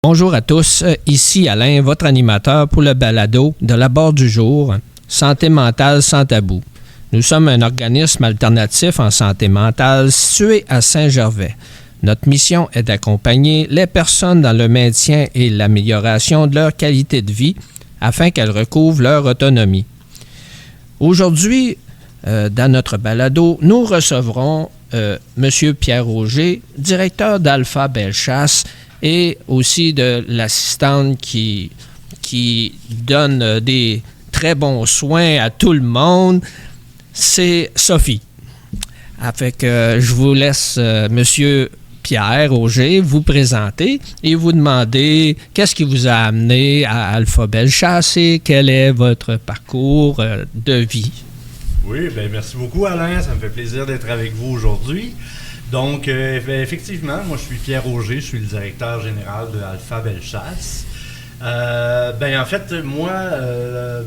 Bonjour à tous, ici Alain, votre animateur pour le balado de l'abord du jour, Santé mentale sans tabou. Nous sommes un organisme alternatif en santé mentale situé à Saint-Gervais. Notre mission est d'accompagner les personnes dans le maintien et l'amélioration de leur qualité de vie afin qu'elles recouvrent leur autonomie. Aujourd'hui, dans notre balado, nous recevrons M. Pierre Auger, directeur d'Alpha Bellechasse, et aussi de l'assistante qui donne des très bons soins à tout le monde, c'est Sophie. Avec, je vous laisse, M. Pierre Auger, vous présenter et vous demander qu'est-ce qui vous a amené à Alpha Bellechasse et quel est votre parcours de vie. Oui, bien, merci beaucoup Alain, ça me fait plaisir d'être avec vous aujourd'hui. Donc, effectivement, moi je suis Pierre Auger, je suis le directeur général de Alpha Bellechasse. En fait, moi,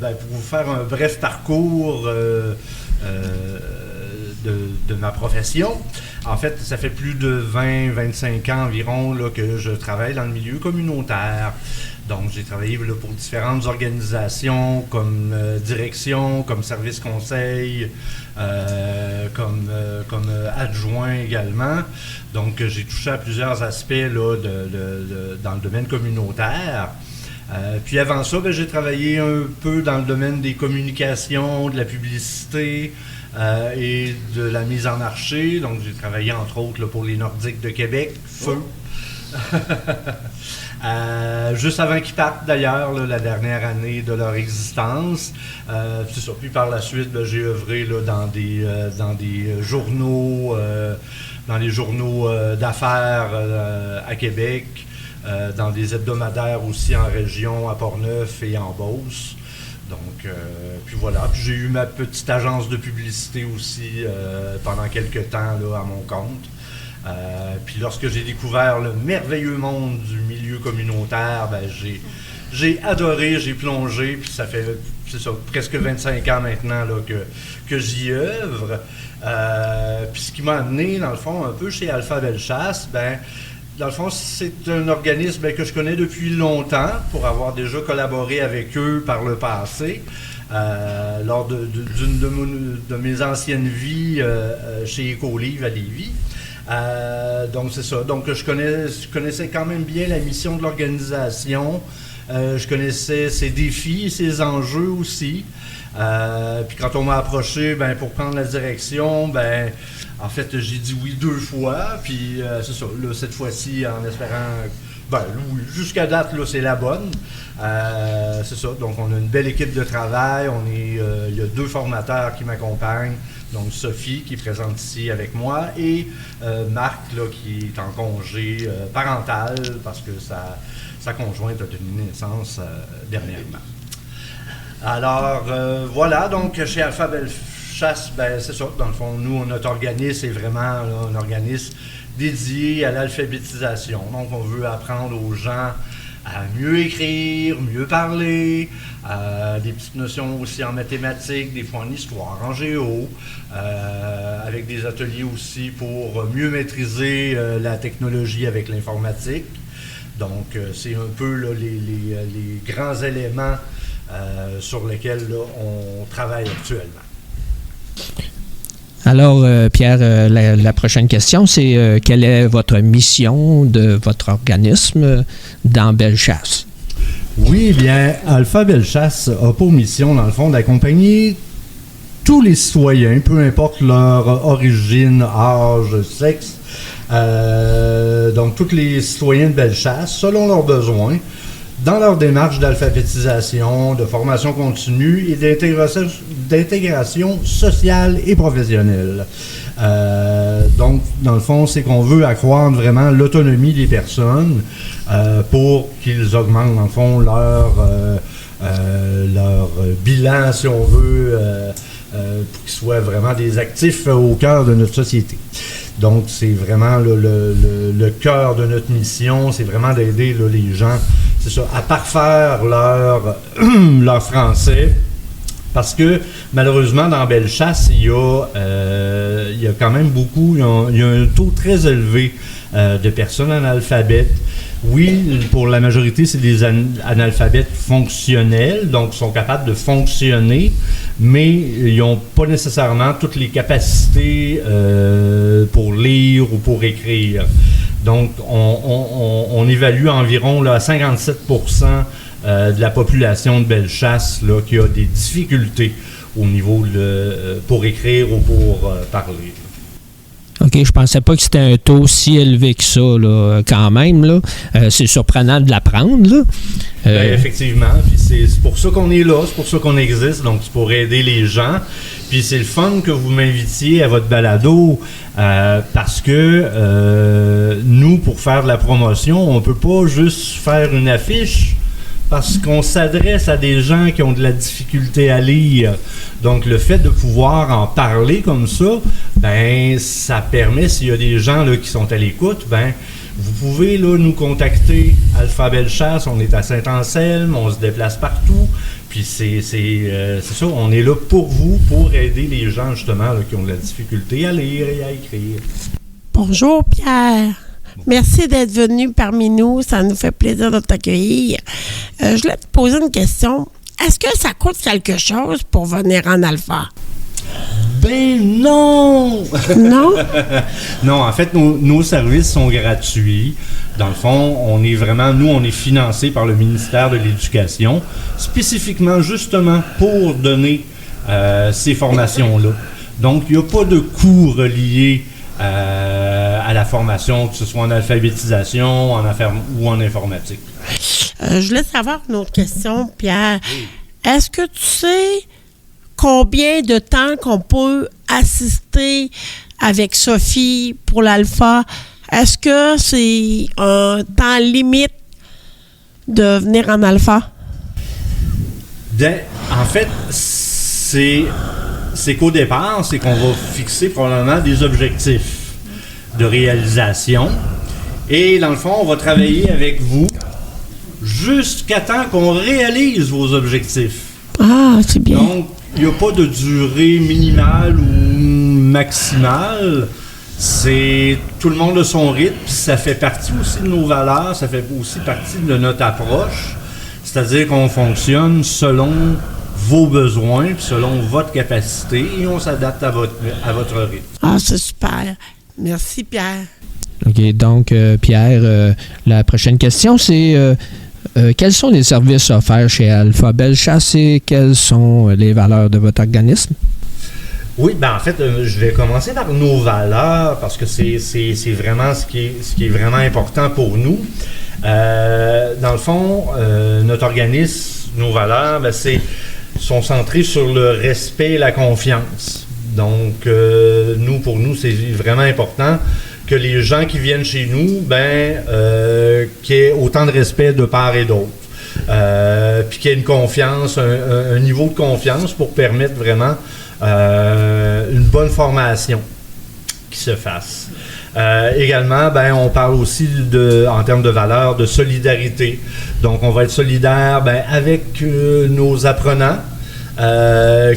pour vous faire un bref parcours de ma profession, en fait, ça fait plus de 20-25 ans environ là, que je travaille dans le milieu communautaire. Donc, j'ai travaillé là, pour différentes organisations comme direction, comme service conseil, comme adjoint également. Donc, j'ai touché à plusieurs aspects là, dans le domaine communautaire. Puis avant ça, j'ai travaillé un peu dans le domaine des communications, de la publicité et de la mise en marché. Donc, j'ai travaillé entre autres là, pour les Nordiques de Québec, Feu. Juste avant qu'ils partent d'ailleurs, là, la dernière année de leur existence. C'est ça. Puis par la suite, j'ai œuvré là, dans des journaux, dans les journaux d'affaires à Québec, dans des hebdomadaires aussi en région, à Portneuf et en Beauce. Donc, puis voilà. Puis j'ai eu ma petite agence de publicité aussi pendant quelques temps là, à mon compte. Puis lorsque j'ai découvert le merveilleux monde du milieu communautaire, j'ai adoré, j'ai plongé, puis ça fait presque 25 ans maintenant là, que j'y œuvre. Puis ce qui m'a amené, dans le fond, un peu chez Alpha Bellechasse, dans le fond, c'est un organisme que je connais depuis longtemps, pour avoir déjà collaboré avec eux par le passé, lors d'une de mes anciennes vies chez Écolive à Lévis. Donc c'est ça. Donc je connaissais quand même bien la mission de l'organisation. Je connaissais ses défis et ses enjeux aussi. Puis quand on m'a approché pour prendre la direction, en fait j'ai dit oui 2 fois. Puis c'est ça. Là, cette fois-ci, en espérant oui, jusqu'à date, là, c'est la bonne. C'est ça. Donc on a une belle équipe de travail. Il y a 2 formateurs qui m'accompagnent. Donc Sophie qui est présente ici avec moi et Marc là, qui est en congé parental parce que sa conjointe a donné naissance dernièrement. Alors voilà, donc chez Alpha Bellechasse, c'est ça, dans le fond, nous, notre organisme est vraiment là, un organisme dédié à l'alphabétisation. Donc on veut apprendre aux gens à mieux écrire, mieux parler, des petites notions aussi en mathématiques, des fois en histoire, en géo, avec des ateliers aussi pour mieux maîtriser la technologie avec l'informatique. Donc, c'est un peu là, les grands éléments sur lesquels là, on travaille actuellement. Alors, Pierre, la prochaine question, c'est quelle est votre mission de votre organisme dans Bellechasse? Oui, bien, Alpha Bellechasse a pour mission, dans le fond, d'accompagner tous les citoyens, peu importe leur origine, âge, sexe, donc tous les citoyens de Bellechasse, selon leurs besoins, dans leur démarche d'alphabétisation, de formation continue et d'intégration sociale et professionnelle. Donc, dans le fond, c'est qu'on veut accroître vraiment l'autonomie des personnes pour qu'ils augmentent, dans le fond, leur bilan, si on veut, pour qu'ils soient vraiment des actifs au cœur de notre société. Donc, c'est vraiment le cœur de notre mission, c'est vraiment d'aider là, les gens, c'est ça, à parfaire leur français. Parce que, malheureusement, dans Bellechasse, il y a quand même beaucoup, il y a un taux très élevé de personnes analphabètes. Oui, pour la majorité, c'est des analphabètes fonctionnels, donc ils sont capables de fonctionner, mais ils n'ont pas nécessairement toutes les capacités pour lire ou pour écrire. Donc, on évalue environ là, 57% de la population de Bellechasse là, qui a des difficultés au niveau pour écrire ou pour parler. OK, je pensais pas que c'était un taux si élevé que ça, là, quand même. Là. C'est surprenant de l'apprendre. Là. Ben, effectivement. Puis c'est pour ça qu'on est là, c'est pour ça qu'on existe. Donc, c'est pour aider les gens. Puis c'est le fun que vous m'invitiez à votre balado parce que nous, pour faire de la promotion, on peut pas juste faire une affiche. Parce qu'on s'adresse à des gens qui ont de la difficulté à lire. Donc, le fait de pouvoir en parler comme ça, ben, ça permet, s'il y a des gens là, qui sont à l'écoute, ben, vous pouvez là, nous contacter. Alpha Bellechasse, on est à Saint-Anselme, on se déplace partout. Puis c'est ça, on est là pour vous, pour aider les gens justement là, qui ont de la difficulté à lire et à écrire. Bonjour Pierre. Merci d'être venu parmi nous. Ça nous fait plaisir de t'accueillir. Je voulais te poser une question. Est-ce que ça coûte quelque chose pour venir en Alpha? Ben non! Non? Non, en fait, nos services sont gratuits. Dans le fond, on est financé par le ministère de l'Éducation, spécifiquement, justement, pour donner ces formations-là. Donc, il n'y a pas de coût relié à la formation, que ce soit en alphabétisation, ou en informatique. Je voulais savoir une autre question, Pierre. Oui. Est-ce que tu sais combien de temps qu'on peut assister avec Sophie pour l'alpha? Est-ce que c'est un temps limite de venir en alpha? En fait, c'est qu'au départ, c'est qu'on va fixer probablement des objectifs de réalisation. Et dans le fond, on va travailler avec vous jusqu'à temps qu'on réalise vos objectifs. Ah, c'est bien. Donc, il n'y a pas de durée minimale ou maximale. C'est tout le monde a son rythme. Ça fait partie aussi de nos valeurs. Ça fait aussi partie de notre approche. C'est-à-dire qu'on fonctionne selon vos besoins, selon votre capacité, et on s'adapte à votre rythme. Ah, c'est super. Merci, Pierre. OK, donc, Pierre, la prochaine question, c'est quels sont les services offerts chez Alpha Bellechasse et quelles sont les valeurs de votre organisme? Oui, ben en fait, je vais commencer par nos valeurs parce que c'est vraiment ce qui est vraiment important pour nous. Dans le fond, notre organisme, nos valeurs, ben, sont centrés sur le respect et la confiance. Donc, pour nous, c'est vraiment important que les gens qui viennent chez nous, qu'il y ait autant de respect de part et d'autre. Puis qu'il y ait une confiance, un niveau de confiance pour permettre vraiment une bonne formation qui se fasse. Également, on parle aussi en termes de valeurs, de solidarité. Donc, on va être solidaire avec nos apprenants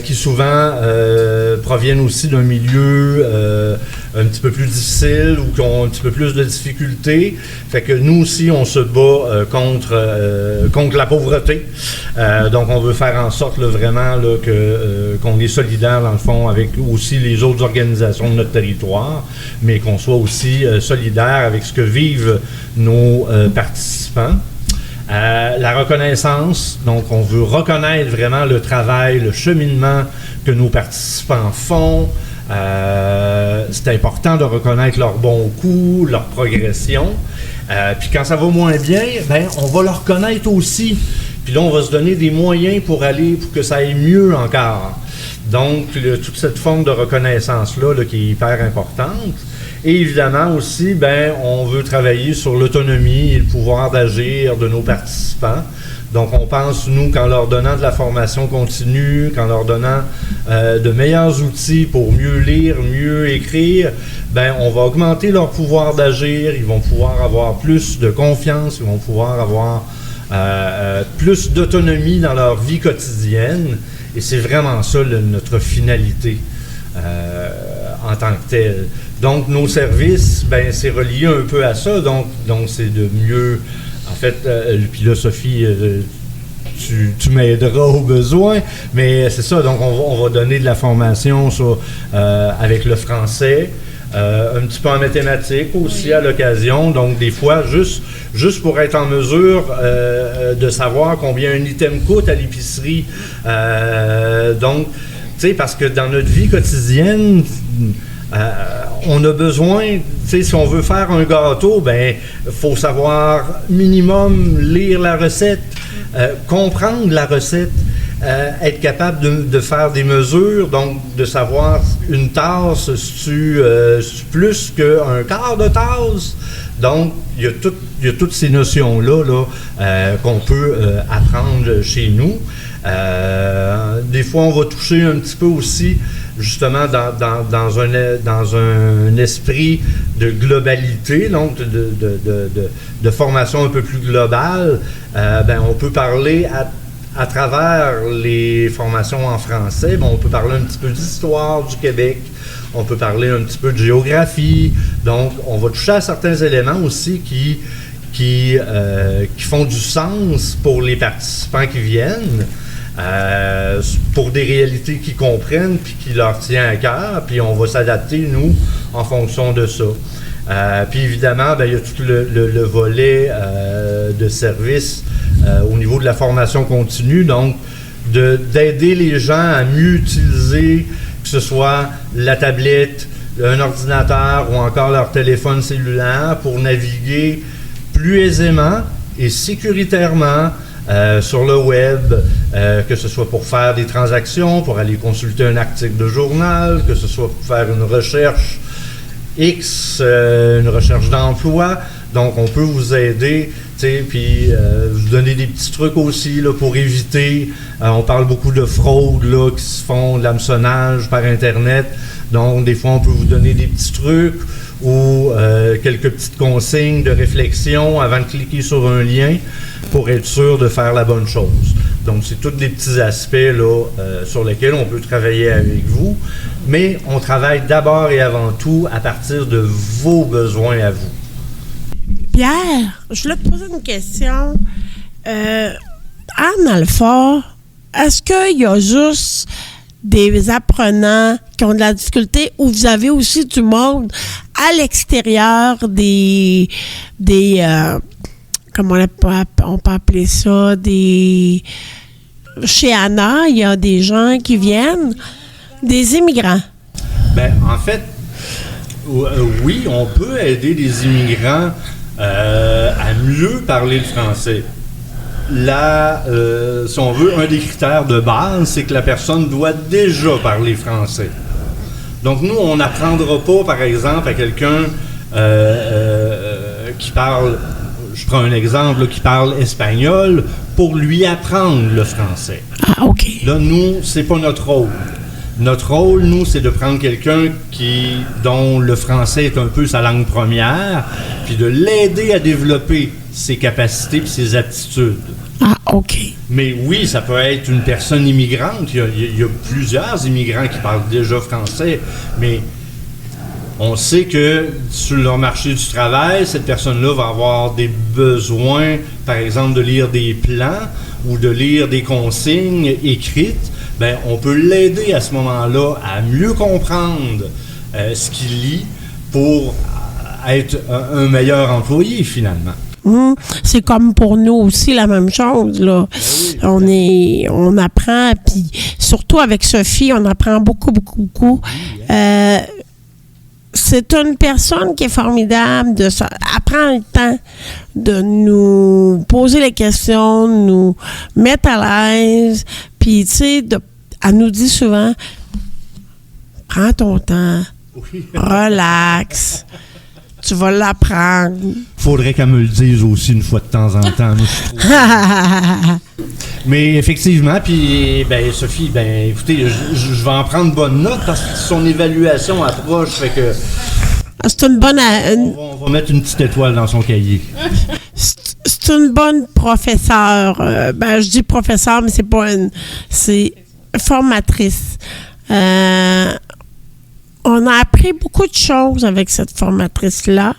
qui souvent proviennent aussi d'un milieu un petit peu plus difficile ou qui ont un petit peu plus de difficultés. Fait que nous aussi, on se bat contre la pauvreté. Donc, on veut faire en sorte vraiment là, qu'on est solidaire, dans le fond, avec aussi les autres organisations de notre territoire, mais qu'on soit aussi solidaire avec ce que vivent nos participants. La reconnaissance, donc on veut reconnaître vraiment le travail, le cheminement que nos participants font. C'est important de reconnaître leurs bons coups, leur progression. Puis quand ça va moins bien, on va le reconnaître aussi. Puis là, on va se donner des moyens pour que ça aille mieux encore. Donc, toute cette forme de reconnaissance-là qui est hyper importante. Et évidemment aussi, on veut travailler sur l'autonomie et le pouvoir d'agir de nos participants. Donc, on pense, nous, qu'en leur donnant de la formation continue, qu'en leur donnant de meilleurs outils pour mieux lire, mieux écrire, on va augmenter leur pouvoir d'agir, ils vont pouvoir avoir plus de confiance, ils vont pouvoir avoir plus d'autonomie dans leur vie quotidienne. Et c'est vraiment ça, notre finalité en tant que tel. Donc, nos services, c'est relié un peu à ça. Donc c'est de mieux... En fait, puis là, Sophie, tu m'aideras au besoin, mais c'est ça. Donc, on va donner de la formation avec le français, un petit peu en mathématiques aussi à l'occasion. Donc, des fois, juste pour être en mesure de savoir combien un item coûte à l'épicerie. Donc, tu sais, parce que dans notre vie quotidienne... on a besoin, tu sais, si on veut faire un gâteau, faut savoir minimum lire la recette, comprendre la recette, être capable de faire des mesures, donc de savoir une tasse, c'est plus qu'un quart de tasse. Donc, il y a toutes ces notions-là qu'on peut apprendre chez nous. Des fois, on va toucher un petit peu aussi justement dans un esprit de globalité, donc de formation un peu plus globale. On peut parler à travers les formations en français, on peut parler un petit peu d'histoire du Québec, on peut parler un petit peu de géographie. Donc, on va toucher à certains éléments aussi qui font du sens pour les participants qui viennent. Pour des réalités qu'ils comprennent puis qui leur tient à cœur, puis on va s'adapter, nous, en fonction de ça. Puis évidemment, il y a tout le volet de service au niveau de la formation continue, donc d'aider les gens à mieux utiliser, que ce soit la tablette, un ordinateur ou encore leur téléphone cellulaire pour naviguer plus aisément et sécuritairement sur le web, que ce soit pour faire des transactions, pour aller consulter un article de journal, que ce soit pour faire une recherche X, une recherche d'emploi. Donc, on peut vous aider, puis vous donner des petits trucs aussi là, pour éviter. On parle beaucoup de fraudes là, qui se font, de l'hameçonnage par Internet. Donc, des fois, on peut vous donner des petits trucs ou quelques petites consignes de réflexion avant de cliquer sur un lien pour être sûr de faire la bonne chose. Donc, c'est tous des petits aspects là, sur lesquels on peut travailler avec vous, mais on travaille d'abord et avant tout à partir de vos besoins à vous. Pierre, je voulais te poser une question. En Alpha, est-ce qu'il y a juste des apprenants qui ont de la difficulté ou vous avez aussi du monde à l'extérieur des comment on peut appeler ça, chez Anna, il y a des gens qui viennent, des immigrants? En fait, oui, on peut aider les immigrants à mieux parler le français. Là, si on veut, un des critères de base, c'est que la personne doit déjà parler français. Donc, nous, on n'apprendra pas, par exemple, à quelqu'un qui parle, je prends un exemple, qui parle espagnol, pour lui apprendre le français. Ah, OK. Là, nous, c'est pas notre rôle. Notre rôle, nous, c'est de prendre quelqu'un dont le français est un peu sa langue première, puis de l'aider à développer ses capacités et ses aptitudes. Ah, OK. Mais oui, ça peut être une personne immigrante. Il y a plusieurs immigrants qui parlent déjà français, mais on sait que sur leur marché du travail, cette personne-là va avoir des besoins, par exemple, de lire des plans ou de lire des consignes écrites. On peut l'aider à ce moment-là à mieux comprendre ce qu'il lit pour être un meilleur employé, finalement. C'est comme pour nous aussi la même chose, là. Oui, on apprend, puis surtout avec Sophie, on apprend beaucoup. C'est une personne qui est formidable, elle prend le temps de nous poser les questions, de nous mettre à l'aise, puis tu sais, elle nous dit souvent, prends ton temps, relax. Tu vas l'apprendre. Faudrait qu'elle me le dise aussi une fois de temps en temps. Moi, je trouve. Mais effectivement, puis Sophie, écoutez, je vais en prendre bonne note parce que son évaluation approche, fait que. C'est une bonne. On va mettre une petite étoile dans son cahier. C'est une bonne professeure. Je dis professeure, mais c'est pas c'est formatrice. on a appris beaucoup de choses avec cette formatrice-là.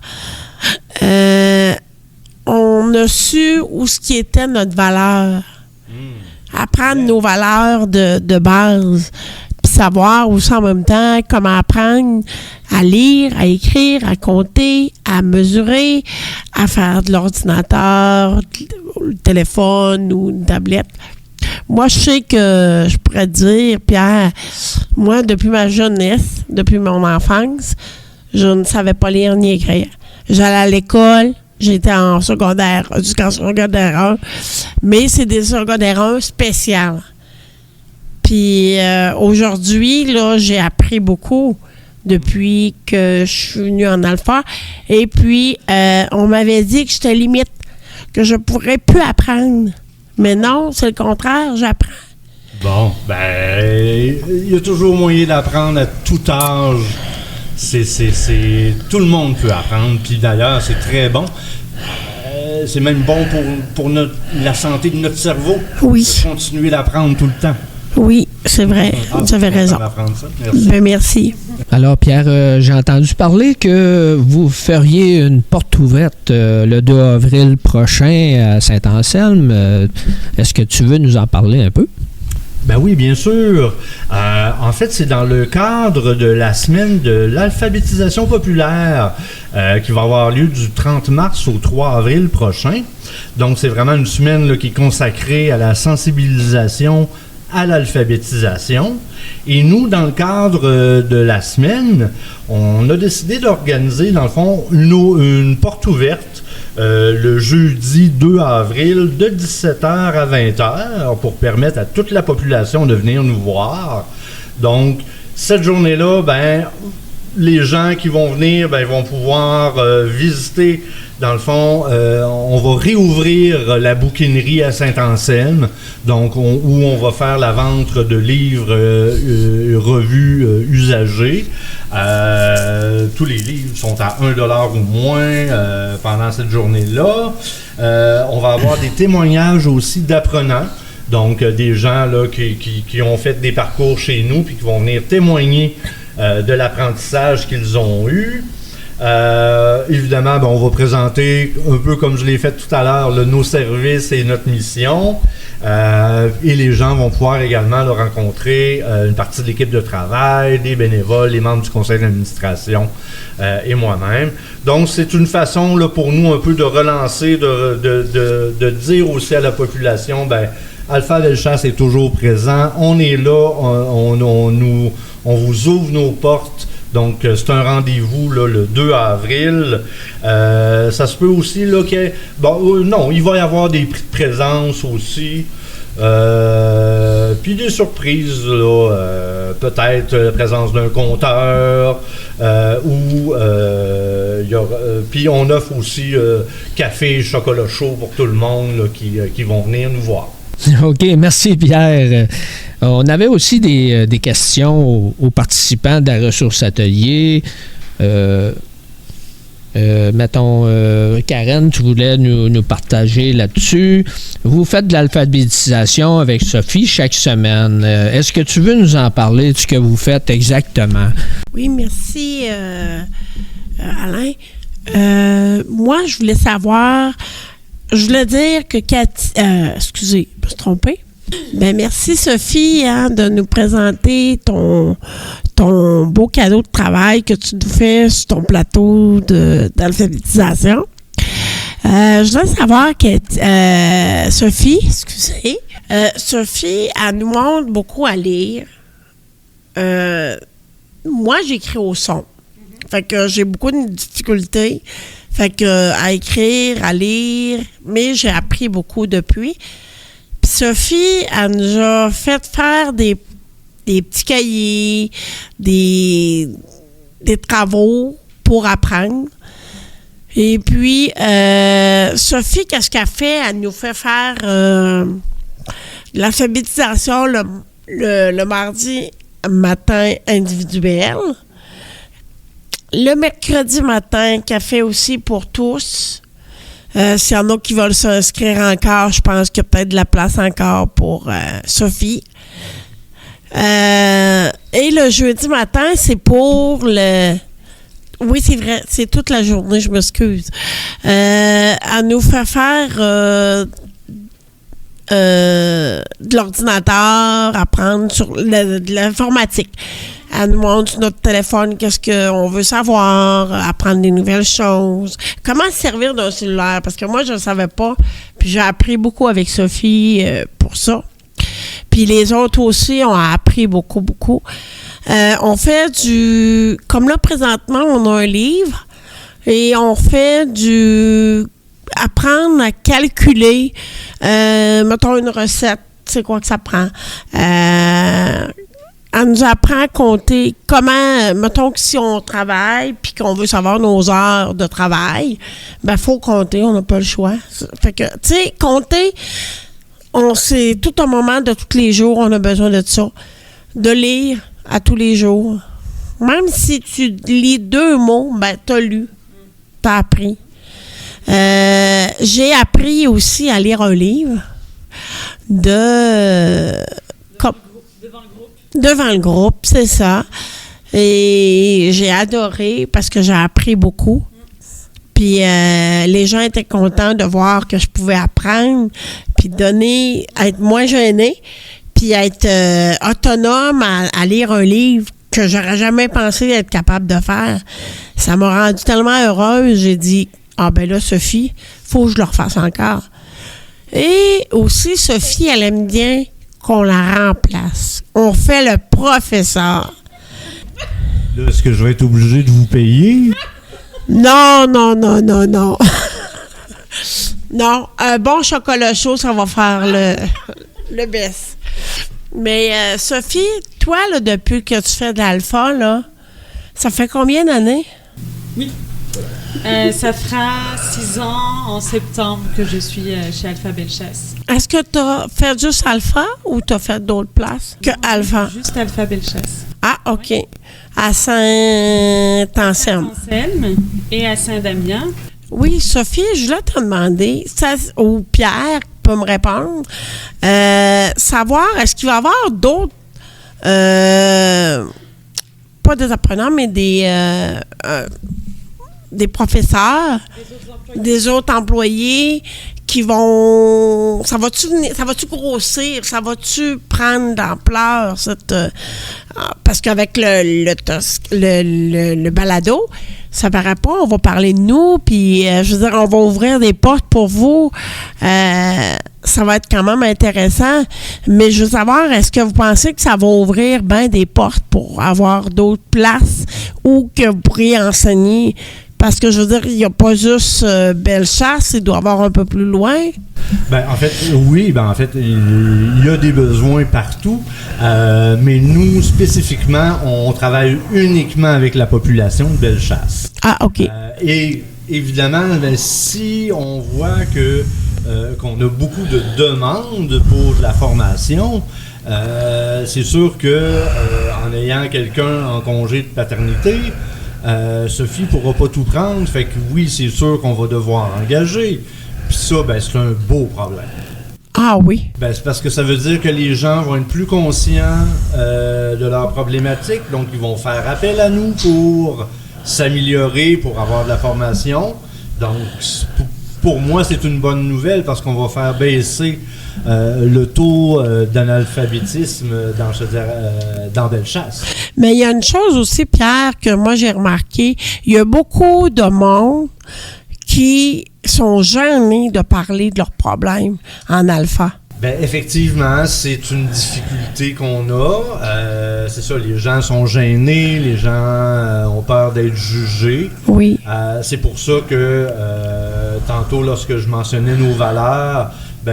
On a su où ce qui était notre valeur. Apprendre nos valeurs de base. Puis savoir aussi en même temps comment apprendre à lire, à écrire, à compter, à mesurer, à faire de l'ordinateur, le téléphone ou une tablette. Moi, je sais que je pourrais te dire, Pierre, moi, depuis ma jeunesse, depuis mon enfance, je ne savais pas lire ni écrire. J'allais à l'école, j'étais en secondaire, jusqu'en secondaire 1, mais c'est des secondaires 1 spéciales. Puis aujourd'hui, là, j'ai appris beaucoup depuis que je suis venue en alpha. Et puis, on m'avait dit que j'étais limite, que je pourrais plus apprendre. Mais non, c'est le contraire, j'apprends. Bon, ben, il y a toujours moyen d'apprendre à tout âge. Tout le monde peut apprendre. Puis d'ailleurs, c'est très bon. C'est même bon pour la santé de notre cerveau. Oui. De continuer d'apprendre tout le temps. Oui, c'est vrai. Vous avez raison. Merci. Ben, merci. Alors, Pierre, j'ai entendu parler que vous feriez une porte ouverte le 2 avril prochain à Saint-Anselme. Est-ce que tu veux nous en parler un peu? Ben oui, bien sûr. En fait, c'est dans le cadre de la semaine de l'alphabétisation populaire qui va avoir lieu du 30 mars au 3 avril prochain. Donc, c'est vraiment une semaine là, qui est consacrée à la sensibilisation à l'alphabétisation. Et nous, dans le cadre de la semaine, on a décidé d'organiser, dans le fond, une porte ouverte le jeudi 2 avril de 17h à 20h pour permettre à toute la population de venir nous voir. Donc, cette journée-là, ben, les gens qui vont venir, ben, vont pouvoir visiter. Dans le fond, on va réouvrir la bouquinerie à Saint-Anselme, donc où on va faire la vente de livres revues usagés. Tous les livres sont à 1$ ou moins pendant cette journée-là. On va avoir des témoignages aussi d'apprenants, donc des gens là, qui ont fait des parcours chez nous puis qui vont venir témoigner de l'apprentissage qu'ils ont eu. Évidemment, ben, on va présenter, un peu comme je l'ai fait tout à l'heure, nos services et notre mission. Et les gens vont pouvoir également rencontrer une partie de l'équipe de travail, des bénévoles, les membres du conseil d'administration et moi-même. Donc, c'est une façon là, pour nous un peu de relancer, de dire aussi à la population, ben, Alpha Bellechasse est toujours présent. On est là, on vous ouvre nos portes. Donc, c'est un rendez-vous là, le 2 avril. Ça se peut aussi là, non, il va y avoir des prix de présence aussi. Puis des surprises, là, peut-être la présence d'un compteur ou puis on offre aussi café et chocolat chaud pour tout le monde là, qui vont venir nous voir. OK, merci Pierre. On avait aussi des questions aux participants de la ressource atelier. Mettons, Karen, tu voulais nous partager là-dessus. Vous faites de l'alphabétisation avec Sophie chaque semaine. Est-ce que tu veux nous en parler de ce que vous faites exactement? Oui, merci Alain. Moi, je voulais savoir... Je voulais dire que Cathy... excusez, je me suis trompée. Ben merci Sophie de nous présenter ton beau cadeau de travail que tu nous fais sur ton plateau d'alphabétisation. Je voudrais savoir que Sophie, Sophie, elle nous montre beaucoup à lire. Moi, j'écris au son. Fait que j'ai beaucoup de difficultés. Fait que à écrire, à lire, mais j'ai appris beaucoup depuis. Puis Sophie, elle nous a fait faire des petits cahiers, des travaux pour apprendre. Et puis, Sophie, qu'est-ce qu'elle fait? Elle nous fait faire l'alphabétisation le mardi matin individuel. Le mercredi matin, café aussi pour tous. S'il y en a qui veulent s'inscrire encore, je pense qu'il y a peut-être de la place encore pour Sophie. Et le jeudi matin, c'est pour le... Oui, c'est vrai, c'est toute la journée, je m'excuse. Elle nous fait faire de l'ordinateur, apprendre sur de l'informatique. Elle nous montre sur notre téléphone qu'est-ce qu'on veut savoir, apprendre des nouvelles choses, comment se servir d'un cellulaire, parce que moi, je ne savais pas, puis j'ai appris beaucoup avec Sophie pour ça. Puis les autres aussi ont appris beaucoup, beaucoup. On fait comme là, présentement, on a un livre, et on fait apprendre à calculer, mettons une recette, c'est quoi que ça prend. Elle nous apprend à compter comment, mettons que si on travaille puis qu'on veut savoir nos heures de travail, ben faut compter, on n'a pas le choix. Fait que, tu sais, compter, c'est tout un moment de tous les jours, on a besoin de ça. De lire à tous les jours. Même si tu lis 2 mots, ben t'as lu, t'as appris. J'ai appris aussi à lire un livre devant le groupe, c'est ça. Et j'ai adoré parce que j'ai appris beaucoup. Puis les gens étaient contents de voir que je pouvais apprendre, puis être moins gênée, puis être autonome à lire un livre que j'aurais jamais pensé être capable de faire. Ça m'a rendue tellement heureuse. J'ai dit, ben là, Sophie, faut que je le refasse encore. Et aussi, Sophie, elle aime bien qu'on la remplace. On fait le professeur. Là, est-ce que je vais être obligé de vous payer? Non. Non, un bon chocolat chaud, ça va faire le best. Mais Sophie, toi, là, depuis que tu fais de l'alpha, là, ça fait combien d'années? Oui. Ça fera 6 ans en septembre que je suis chez Alpha Bellechasse. Est-ce que tu as fait juste Alpha ou tu as fait d'autres places que Alpha? Juste Alpha Bellechasse. Ah, OK. À Saint-Anselme. À Saint-Anselme et à Saint-Damien. Oui, Sophie, je voulais te demander, ou Pierre peut me répondre, savoir, est-ce qu'il va y avoir d'autres, pas des apprenants, mais des professeurs, des autres employés qui vont... Ça va-tu grossir? Ça va-tu prendre d'ampleur? Parce qu'avec le balado, ça paraît pas, on va parler de nous, puis je veux dire, on va ouvrir des portes pour vous. Ça va être quand même intéressant, mais je veux savoir, est-ce que vous pensez que ça va ouvrir bien des portes pour avoir d'autres places ou que vous pourriez enseigner? Parce que je veux dire, il n'y a pas juste Bellechasse, il doit y avoir un peu plus loin. En fait, oui, il y a des besoins partout, mais nous, spécifiquement, on travaille uniquement avec la population de Bellechasse. Ah, OK. Et évidemment, si on voit qu'on a beaucoup de demandes pour la formation, c'est sûr que en ayant quelqu'un en congé de paternité, Sophie pourra pas tout prendre, fait que oui, c'est sûr qu'on va devoir engager. Puis ça, c'est un beau problème. Ah oui? C'est parce que ça veut dire que les gens vont être plus conscients de leurs problématiques, donc ils vont faire appel à nous pour s'améliorer, pour avoir de la formation. Donc, pour moi, c'est une bonne nouvelle parce qu'on va faire baisser le taux d'analphabétisme dans Bellechasse. Mais il y a une chose aussi, Pierre, que moi j'ai remarqué. Il y a beaucoup de monde qui sont gênés de parler de leurs problèmes en alpha. Effectivement, c'est une difficulté qu'on a. C'est ça, les gens sont gênés, les gens ont peur d'être jugés. Oui. C'est pour ça que tantôt, lorsque je mentionnais nos valeurs,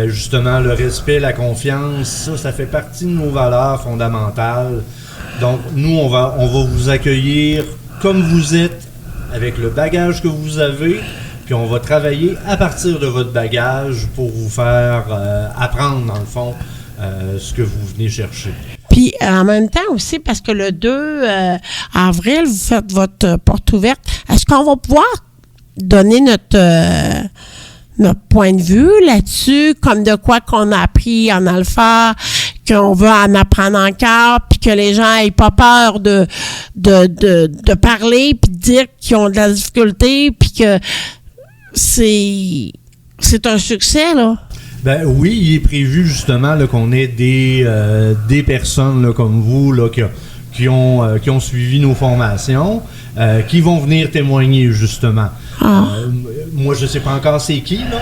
justement, le respect, la confiance, ça fait partie de nos valeurs fondamentales. Donc, nous, on va vous accueillir comme vous êtes, avec le bagage que vous avez, puis on va travailler à partir de votre bagage pour vous faire apprendre, dans le fond, ce que vous venez chercher. Puis, en même temps aussi, parce que le 2 avril, vous faites votre porte ouverte, est-ce qu'on va pouvoir donner notre point de vue là-dessus, comme de quoi qu'on a appris en alpha, qu'on veut en apprendre encore, puis que les gens aient pas peur de parler, puis de dire qu'ils ont de la difficulté, puis que c'est un succès, là. Ben oui, il est prévu justement là, qu'on ait des personnes là, comme vous là, qui ont suivi nos formations, qui vont venir témoigner justement. Moi, je sais pas encore c'est qui, là.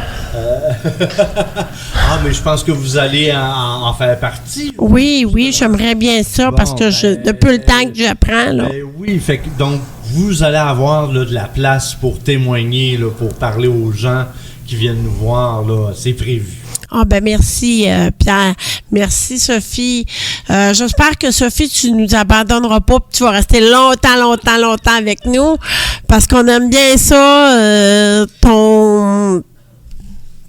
Mais je pense que vous allez en faire partie. Oui, j'aimerais bien ça, parce que depuis le temps que j'apprends, là. Oui, fait que, donc, vous allez avoir là, de la place pour témoigner, là, pour parler aux gens qui viennent nous voir, là. C'est prévu. Merci, Pierre. Merci, Sophie. J'espère que, Sophie, tu nous abandonneras pas, puis tu vas rester longtemps avec nous, parce qu'on aime bien ça,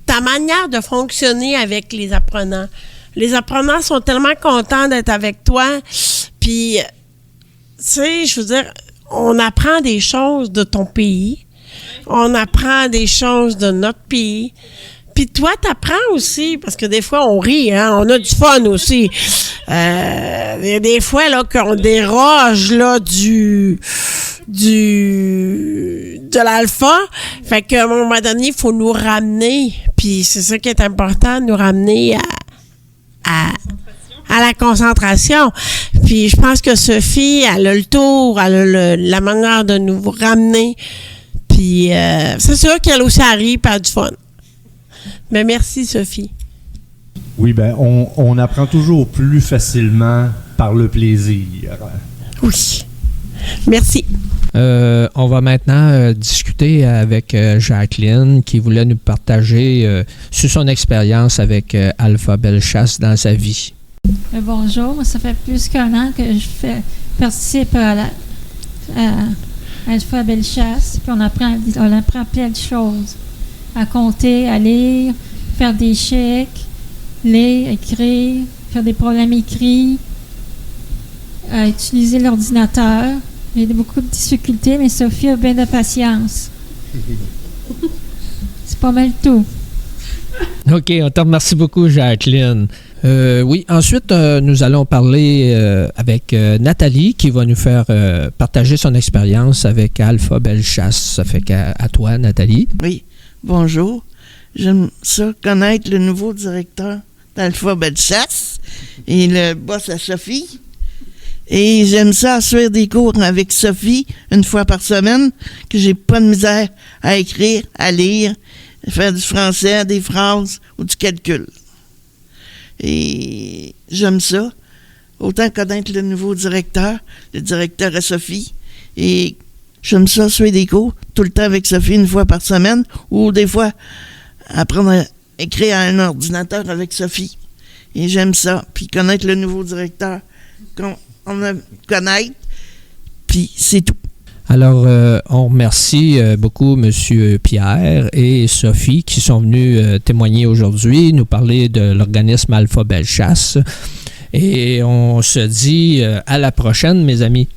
ta manière de fonctionner avec les apprenants. Les apprenants sont tellement contents d'être avec toi, puis, tu sais, je veux dire, on apprend des choses de ton pays, on apprend des choses de notre pays. Puis toi, t'apprends aussi, parce que des fois, on rit, hein, on a du fun aussi. Des fois, là, qu'on déroge, là, de l'alpha. Fait qu'à un moment donné, il faut nous ramener. Puis c'est ça qui est important, nous ramener à la concentration. Puis je pense que Sophie, elle a le tour, elle a la manière de nous ramener. Puis c'est sûr qu'elle aussi arrive par du fun. Mais merci, Sophie. Oui, on apprend toujours plus facilement par le plaisir. Oui. Merci. On va maintenant discuter avec Jacqueline, qui voulait nous partager sur son expérience avec Alpha Bellechasse dans sa vie. Bonjour, ça fait plus qu'1 an que je participe à Alpha Bellechasse, puis on apprend plein de choses. À compter, à lire, faire des chèques, lire, écrire, faire des problèmes écrits, à utiliser l'ordinateur. J'ai beaucoup de difficultés, mais Sophie a bien de patience. C'est pas mal tout. OK, on te remercie beaucoup, Jacqueline. Oui, ensuite, nous allons parler avec Nathalie, qui va nous faire partager son expérience avec Alpha Bellechasse. Ça fait qu'à toi, Nathalie. Oui. Bonjour, j'aime ça connaître le nouveau directeur d'Alpha Bellechasse et le boss à Sophie. Et j'aime ça assurer des cours avec Sophie 1 fois par semaine, que j'ai pas de misère à écrire, à lire, faire du français, des phrases ou du calcul. Et j'aime ça, autant connaître le nouveau directeur, le directeur à Sophie, et j'aime ça, suivre des cours tout le temps avec Sophie 1 fois par semaine, ou des fois apprendre à écrire à un ordinateur avec Sophie. Et j'aime ça. Puis connaître le nouveau directeur, on a connaître, puis c'est tout. Alors, on remercie beaucoup M. Pierre et Sophie qui sont venus témoigner aujourd'hui, nous parler de l'organisme Alpha Bellechasse. Et on se dit à la prochaine, mes amis.